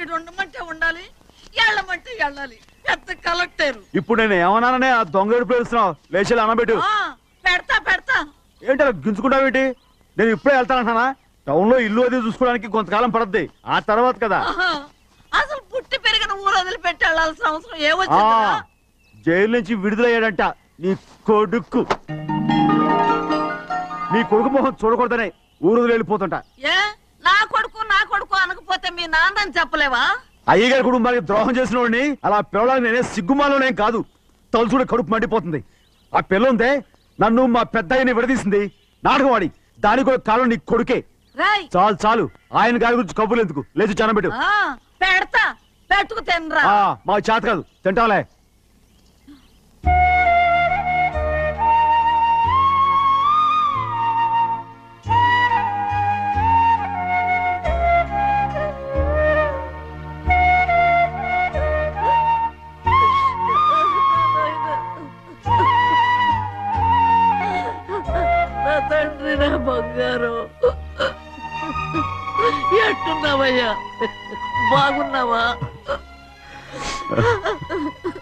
ఈడు ఉండమంటే ఉండాలి, వెళ్ళమంటే వెళ్ళాలి. పెద్ద కలెక్టర్. ఇప్పుడు నేను ఏమన్నాననే ఆ దొంగ పేరుస్తున్నావు. లేచి అనబెట్టు. పెడతా పెడతా. ఏంటి అలా గించుకుంటావేంటి? నేను ఇప్పుడే వెళ్తానంటానా? టౌన్ లో ఇల్లు అది చూసుకోవడానికి కొంతకాలం పడద్ది. ఆ తర్వాత కదా. అసలు పుట్టి పెరిగిన ఊరు వదిలిపెట్టి వెళ్ళాల్సిన అవసరం ఏమొచ్చింది? జైలు నుంచి విడుదలయ్యాడంట నీ కొడుకు. నీ కొడుకు మొహం చూడకూడదనే ఊరు వదిలి వెళ్ళిపోతుంట. ఏ నా కొడుకు అనకపోతే మీ నాన్నని చెప్పలేవా? అయ్యగారి కుటుంబానికి ద్రోహం చేసిన వాడిని అలా పిల్లడానికి నేనే సిగ్గుమాలోనేం కాదు. తలుచుకుంటే కడుపు మండిపోతుంది. ఆ పిల్ల ఉందే నన్ను మా పెద్దయ్యని విడదీసింది. నాటకం ఆడి దానికి కూడా కాలం నీ కొడుకే. చాలు చాలు, ఆయన గారి గురించి కబుర్లు ఎందుకు? లేచి చనబెట్టు. పెడతా, పెట్టుకు తినరా. మా చేత కాదు, తింటాంలే. తండ్రి నా బంగారు, ఎట్టున్నావయ్యా? బాగున్నావా?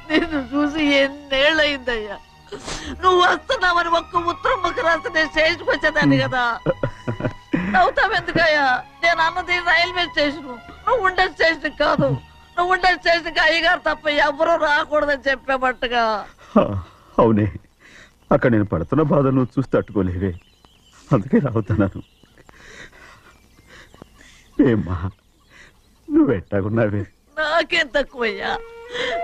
నిన్ను చూసి ఎన్నేళ్ళయిందయ్యా. నువ్వు వస్తున్నావని ఒక్క ఉత్తరం ముక్క రాస్తే నేను స్టేషన్కి వచ్చేదాన్ని కదా. నవ్వుతావెందుకయ్యా? నేను అన్నది రైల్వే స్టేషన్, నువ్వు ఉండే స్టేషన్ కాదు. నువ్వు ఉండే స్టేషన్కి అయ్యగారు తప్ప ఎవరూ రాకూడదని చెప్పేమట్టుగా. అవునే, అక్కడ నేను పడుతున్న బాధ నువ్వు చూసి తట్టుకోలేవే, అందుకే రావుతున్నాను. ఏమ్మా నువ్వెట్టాగున్నావే? నాకేం తక్కువయ్యా.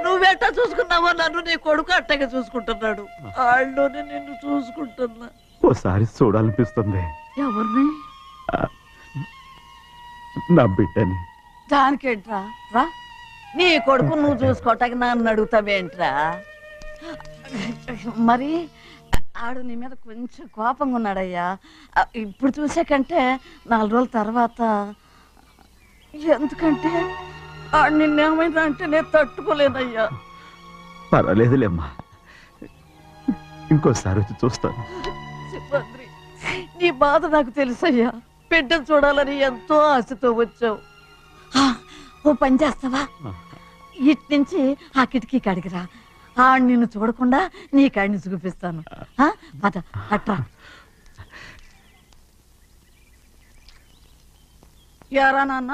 నువ్వెట్టా చూసుకున్నావో నన్ను నీ కొడుకు అట్టగా చూసుకుంటున్నాడు. వాళ్ళలోనే నిన్ను చూసుకుంటున్నా. ఓసారి చూడాలనిపిస్తుంది. ఎవరిని? నా బిడ్డని. దానికేంట్రా? రా, నీ కొడుకు నువ్వు చూసుకోవటానికి నన్ను అడుగుతావేంట్రా? మరి ఆడు నీ మీద కొంచెం కోపంగా ఉన్నాడయ్యా. ఇప్పుడు చూసే కంటే 4 రోజుల తర్వాత. ఎందుకంటే ఆడు నిన్నేమైనా అంటే నేను తట్టుకోలేదయ్యా. పర్వాలేదులేమ్మా, ఇంకోసారి వచ్చి చూస్తాను. శివాద్రి, నీ బాధ నాకు తెలుసయ్యా. బిడ్డను చూడాలని ఎంతో ఆశతో వచ్చావు. ఓ పని చేస్తావా? ఇటు నుంచి ఆ కిటికీ కడిగిరా. ఆడు నిన్ను చూడకుండా నీ కాడిని చూపిస్తాను. పద అట్రా. యారా నాన్న,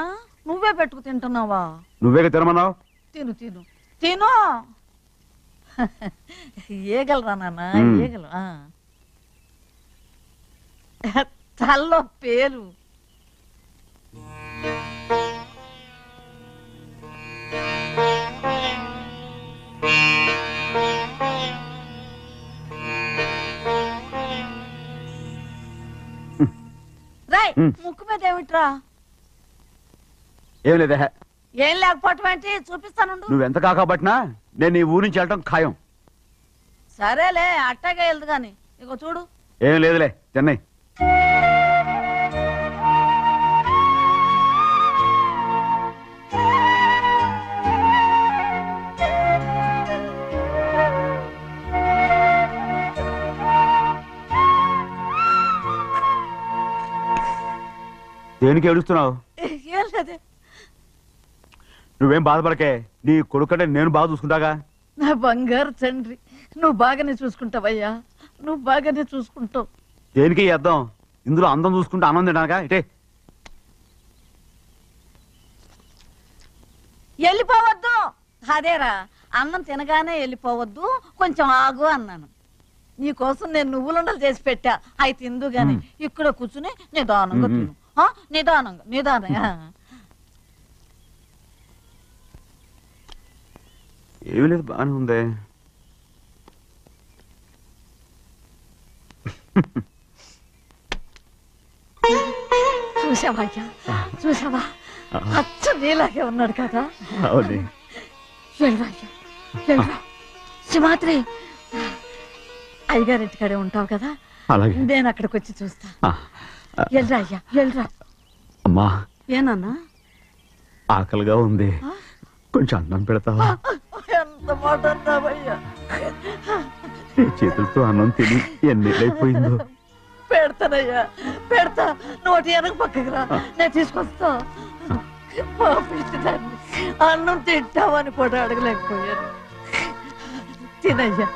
నువ్వే పెట్టుకు తింటున్నావా? నువ్వే తినమన్నావు. తిను తిను తిను. ఏగలరా నాన్న, ఏగలు. తల్లో పేరు. రాయ్, ముక్కు మీద ఏమిట్రా? ఏం లేదే. ఏం లేకపోవటం ఏంటి? చూపిస్తాను. నువ్వెంత కాకబట్టినా నేను ఈ ఊరి నుంచి వెళ్ళటం ఖాయం. సరేలే, అట్టగా వెళ్దు గాని. ఇగో చూడు. ఏం లేదులే, చెన్నై. దేనికి ఏడుస్తున్నావు? నువ్వేం బాధపడకే, నీ కొడుకంటే నేను బాగా చూసుకుంటాగా. నా బంగారు తండ్రి, నువ్వు బాగానే చూసుకుంటావయ్యా. నువ్వు బాగానే చూసుకుంటావు. దేనికి అర్థం? ఇందులో అందం చూసుకుంటే అన్నం తినగా. ఇటే వెళ్ళిపోవద్దు. అదేరా, అన్నం తినగానే వెళ్ళిపోవద్దు, కొంచెం ఆగు అన్నాను. నీకోసం నేను నువ్వులుండలు చేసి పెట్టా. అవి తిందు గాని ఇక్కడ కూర్చుని నిదానంగా తిను. నిదానంగా నిదానంగా. ఏమీ లేదు, బాగానే ఉంది. చూసావా చూసావా? అచ్చ నీలాగే ఉన్నాడు కదా. శివాత్రి, అయ్యగారింటికాడే ఉంటావు కదా, నేను అక్కడికి వచ్చి చూస్తా. వెళ్ళరా అయ్యా, వెళ్ళరా. అమ్మా, ఏనన్నా? ఆకలిగా ఉంది, కొంచెం అన్నం పెడతావా? ఎంత మాట అన్నావయ్యా. నీ చేతులతో అన్నం తిని ఎన్నిళ్ళైపోయిందో. పెడతానయ్యా, పెడతా. నోటి వెనక పక్కకి రా, నేను తీసుకొస్తా. అన్నం తింటావని కూడా అడగలేకపోయాను. తినయ్యా.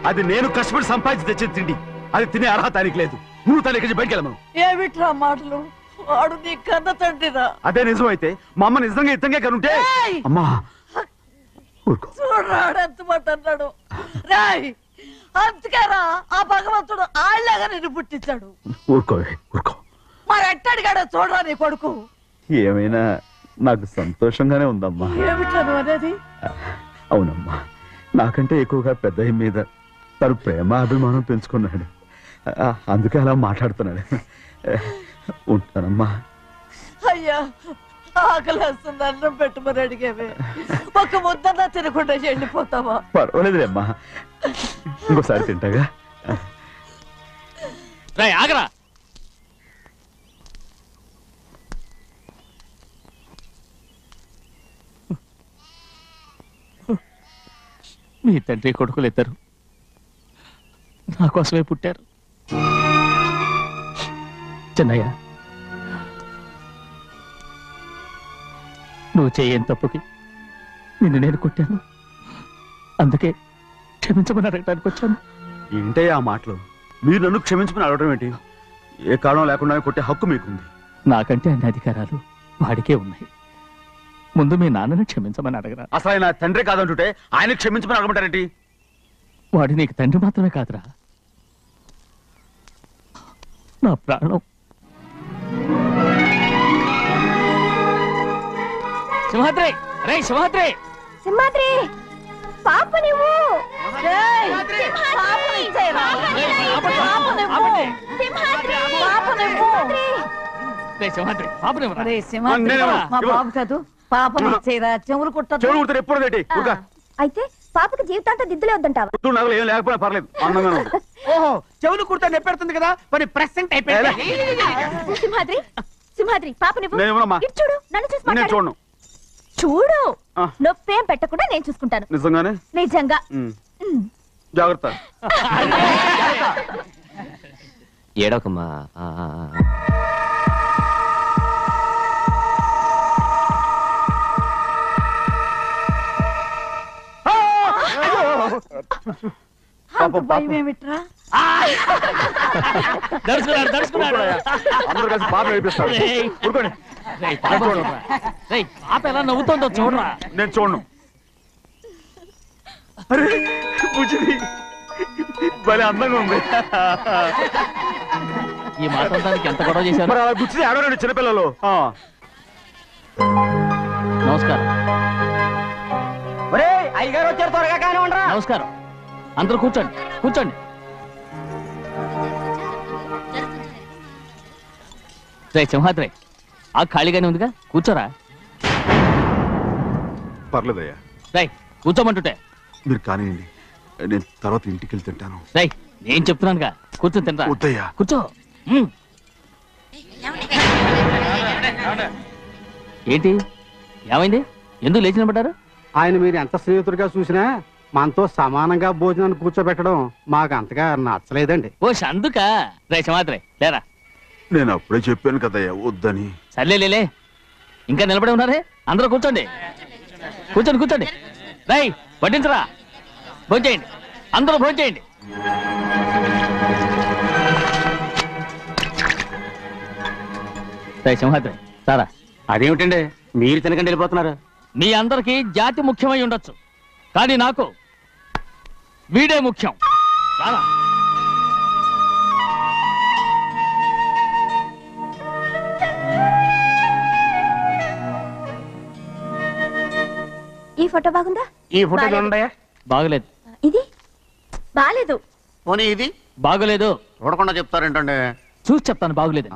అది నేను కష్టపడి సంపాదించి తెచ్చిన తిండి. అది తినే అర్హత ఆయనకి లేదు. నువ్వు తన ఇక్కడి బయటికి వెళ్ళమను. ఏమిట్రా మాటలు? వాడు నీ కన్న తండ్రిరా. అదే నిజం అయితే మా అమ్మ నిజంగా ఇతంగా కనుంటే అమ్మా చూడరాడు ఎంత మాట అన్నాడు. రాయ్ అంతకేరా ఆ భగవంతుడు ఆళ్ళగా నిన్ను పుట్టించాడు. ఊరుకో ఊరుకో. మరి ఎట్టడిగాడో చూడరా నీ కొడుకు. ఏమైనా నాకు సంతోషంగానే ఉందమ్మా. ఏమిట్రా నువ్వు అనేది? అవునమ్మా, నాకంటే ఎక్కువగా పెద్ద మీద తను ప్రేమ అభిమానం పెంచుకున్నాడు. అందుకే అలా మాట్లాడుతున్నాడు. ఉంటానమ్మా. అయ్యా ఆకలేస్తుంది, అన్నం పెట్టమని అడిగేవే. ఒక ముద్దన్నా తినకుండా వెళ్ళిపోతావా? పర్వాలేదులేమ్మా, ఇంకోసారి తింటాగా. ఆగరా. మీ తండ్రి కొడుకులు ఇద్దరు నా కోసమే పుట్టారు. చిన్నయ్య, నువ్వు చేయని తప్పుకి నిన్ను నేను కొట్టాను. అందుకే క్షమించమని అడగడానికి వచ్చాను. ఏంటే ఆ మాటలు? మీరు నన్ను క్షమించమని అడగడం ఏంటి? ఏ కారణం లేకుండా కొట్టే హక్కు మీకుంది. నాకంటే అన్ని అధికారాలు వాడికే ఉన్నాయి. ముందు మీ నాన్నని క్షమించమని అడగరా. అసలు ఆయన తండ్రి కాదంటుంటే ఆయన క్షమించమని అడగమంటారేంటి? వాడి నీకు తండ్రి మాత్రమే కాదురా, నా ప్రాణం. సింహాద్రి, రే సింహాద్రి, సింహాద్రి పాప నువ్వు సింహాద్రి పాపని మా బాబు కాదు, పాపని ఇచ్చేరా. చెవులు కుట్టదు. చెవులు కుడతారు ఎప్పుడు? అయితే పాపకి జీవితాంతం దిద్దులే వద్దంటావా? నగలు ఏం లేకపోయినా పర్లేదు, అందంగా ఉంది. ఓహో, చెవులు కుర్తా నెప్పెడుతుంది కదా, మరి ప్రెసెంట్ అయిపోయింది. సింహాద్రి సింహాద్రి పాప నువ్వు నేనేమోనమ్మా? ఇటు చూడు, నన్ను చూసి నేను మాట్లాడు. చూడను. చూడు, నొప్పేం పెట్టకుండా నేను చూసుకుంటాను. నిజంగానే? నిజంగా. జాగ్రత్త. ఏడోకమ్మా. భయం ఏమిట్రా? దర్శకున్నాడు దర్శకున్నాడు. అందరూ కలిసి పాప నడిపిస్తారు. ఊరుకోండి. పాప ఎలా నవ్వుతుందో చూడరా. నేను చూడను. అరే బుజ్జిది భలే అందంగా ఉంది. ఈ మాట్లాడడానికి ఎంత గొడవ చేశారు? మరి అలా బుజ్జిది ఆడవారండి చిన్నపిల్లలు. నమస్కారం. ఒరే అయ్యగారు వచ్చారు, త్వరగా కానీ ఉండరా. నమస్కారం. అందరూ కూర్చోండి కూర్చోండి. రే సింహాద్రి, ఆ ఖాళీగానే ఉందిగా, కూర్చోరా. పర్లేదయ్యా. రై కూర్చోమంటుంటే. మీరు కానివ్వండి, నేను తర్వాత ఇంటికి వెళ్తే తింటాను. రై నేను చెప్తున్నానుగా, కూర్చొని తింటా. వద్దయ్యా. కూర్చో. ఏంటి ఏమైంది? ఎందుకు లేచి నిలబడ్డారు? ఆయన మీరు ఎంత స్నేహితుడిగా చూసినా మనతో సమానంగా భోజనాన్ని కూర్చోబెట్టడం మాకు అంతగా నచ్చలేదండి. ఓ అందుక. రే సింహాద్రి లేరా. నేను అప్పుడే చెప్పాను కదయ్యా వద్దని. సర్లేలే, ఇంకా నిలబడి ఉన్నారే. అందరూ కూర్చోండి కూర్చోండి కూర్చోండి. రై వడ్డించరా, భోంచేయండి, అందరూ భోంచేయండి. రై సింహాద్రి సారా. అదేమిటండి మీరు తినకండి వెళ్ళిపోతున్నారు? మీ అందరికీ జాతి ముఖ్యమై ఉండొచ్చు, కానీ నాకు వీడే ముఖ్యం. రారా. ఈ ఫోటో బాగుందా? ఈ ఫోటో చూడండి. బాగలేదు. ఇది బాలేదు. పోనీ ఇది బాగలేదు. చూడకుండా చెప్తారేంటండి? చూసి చెప్తాను బాగలేదు.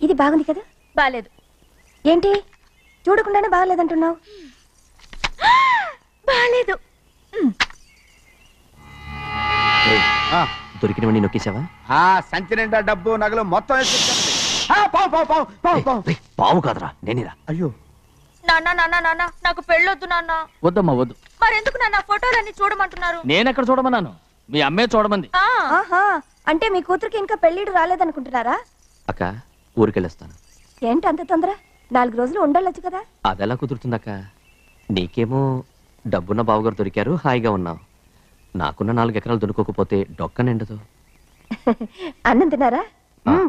ఇది బాగుంది కదా? బాలేదు. ఏంటి చూడకుండానే బాగలేదంటున్నావు? బాలేదు. దొరికినవన్నీ నొక్కేసావా? సంచి నిండా డబ్బు నగలు మొత్తం పావు కాదురా, నేనేరా. అయ్యో నాన్న నాన్న నాన్న, నాకు పెళ్ళొద్దు నాన్న. వద్దమ్మా వద్దు. మరెందుకు నాన్న ఫోటోలన్నీ చూడమంటున్నారు? నేనెక్కడ చూడమన్నాను? మీ అమ్మే చూడమంది. ఆహా, అంటే మీ కూతురికి ఇంకా పెళ్ళిడు రాలేదనుకుంటున్నారా? అక్క ఊరికెళ్ళొస్తాను. ఏంటి అంత తొందర? 4 రోజులు ఉండొచ్చు కదా. అదెలా కుదురుతుందక్క? నీకేమో డబ్బున్న బావగారు దొరికారు, హాయిగా ఉన్నావు. నాకున్న 4 ఎకరాలు దొరకకపోతే డొక్క నిండదు. అన్నం తిన్నారా?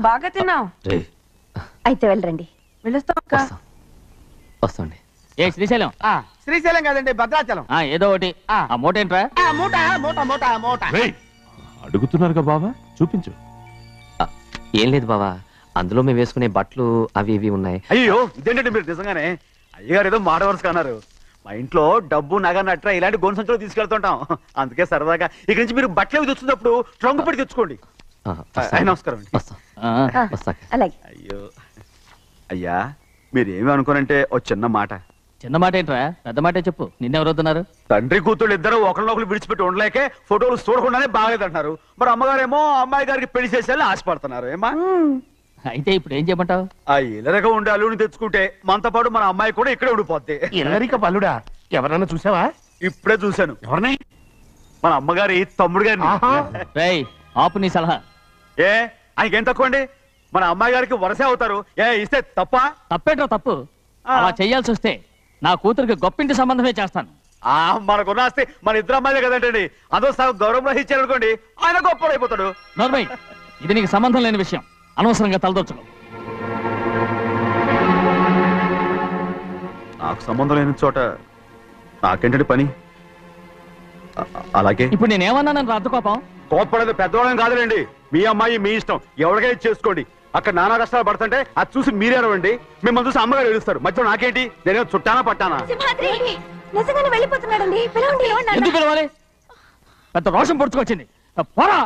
బాగా తిన్నావు. రే అయితే వెళ్ళరండి. వెళ్ళొస్తాం అక్క. వస్తాండి. ఏ శ్రీశైలం, శ్రీశైలం కాదండి, భద్రాచలం. ఏదో ఒకటి. ఆ మూట ఏంట్రా? మూట మూట మూట మూట. అడుగుతున్నారుగా బావా, చూపించు. ఏం లేదు బావా, అందులో మేము వేసుకునే బట్టలు అవి ఇవి ఉన్నాయి. అయ్యో ఇదేంటండి మీరు నిజంగానే అయ్యగారు ఏదో మాట వరుస అన్నారు. మా ఇంట్లో డబ్బు నగ నట్ర ఇలాంటి గొంతు సంచులు తీసుకెళ్తుంటాం. అందుకే సరదాగా ఇక నుంచి మీరు బట్టలు తెచ్చుకున్నప్పుడు ట్రంక్ పెట్టి తెచ్చుకోండి. నమస్కారం అండి. వస్తాక. అలాగే. అయ్యో అయ్యా మీరేమి అనుకోనంటే ఓ చిన్న మాట. చిన్న మాట ఏంట్రా, పెద్ద మాటే చెప్పు. నిన్నెవరు వద్దున్నారు? తండ్రి కూతుళ్ళు ఇద్దరు ఒకరినొకరు విడిచిపెట్టి ఉండలేకే ఫోటోలు చూడకుండానే బాగలేదంటున్నారు. మరి అమ్మగారేమో అమ్మాయి గారికి పెళ్లి చేసేయాలని ఆశపడుతున్నారు. ఏమా అయితే ఇప్పుడు ఏం చేయమంటావు? ఆ ఇల్లరగా ఉండే అల్లుని తెచ్చుకుంటే మనతో పాటు మన అమ్మాయి కూడా ఇక్కడే ఉండిపోద్ది. ఇల్లరిక పల్లుడా? ఎవరన్నా చూసావా? ఇప్పుడే చూశాను. ఎవరిని? మన అమ్మగారి తమ్ముడు గారిని. రేయ్ ఆపు నీ సలహా. ఏ ఆయనకేం తక్కువ అండి? మన అమ్మాయి గారికి వరసే అవుతారు. ఏ ఇస్తే తప్ప? తప్పేంట్రా తప్పు. అలా చెయ్యాల్సి వస్తే నా కూతురికి గొప్పింటి సంబంధమే చేస్తాను. మనకున్న ఆస్తి మన ఇద్దరు అమ్మాయిలే కదంటండి. అదో సగం గౌరవం ఇచ్చారు అనుకోండి, ఆయన గొప్పడైపోతాడు. నోర్మై, ఇది నీకు సంబంధం లేని విషయం. అనవసరంగా తలదొచ్చుకో. నాకు సంబంధం లేని చోట నాకేంటండి పని? అలాగే ఇప్పుడు నేనేమన్నానని రద్దు కోపం? కోప్పడేది పెద్దవాళ్ళని కాదులేండి. మీ అమ్మాయి మీ ఇష్టం, ఎవరికైనా చేసుకోండి. అక్కడ నానా కష్టాలు పడుతుంటే అది చూసి మీరేనవండి. మిమ్మల్ని చూసి అమ్మగారు ఏడుస్తారు. మధ్యలో నాకేంటి? నేనే చుట్టానా పట్టానా? సింహాద్రి నిజంగానే వెళ్ళిపోతున్నాడండి. పిలవండి. ఎందుకు పిలవాలి? పెద్ద రోషం పొడుచుకొచ్చింది. పోరా.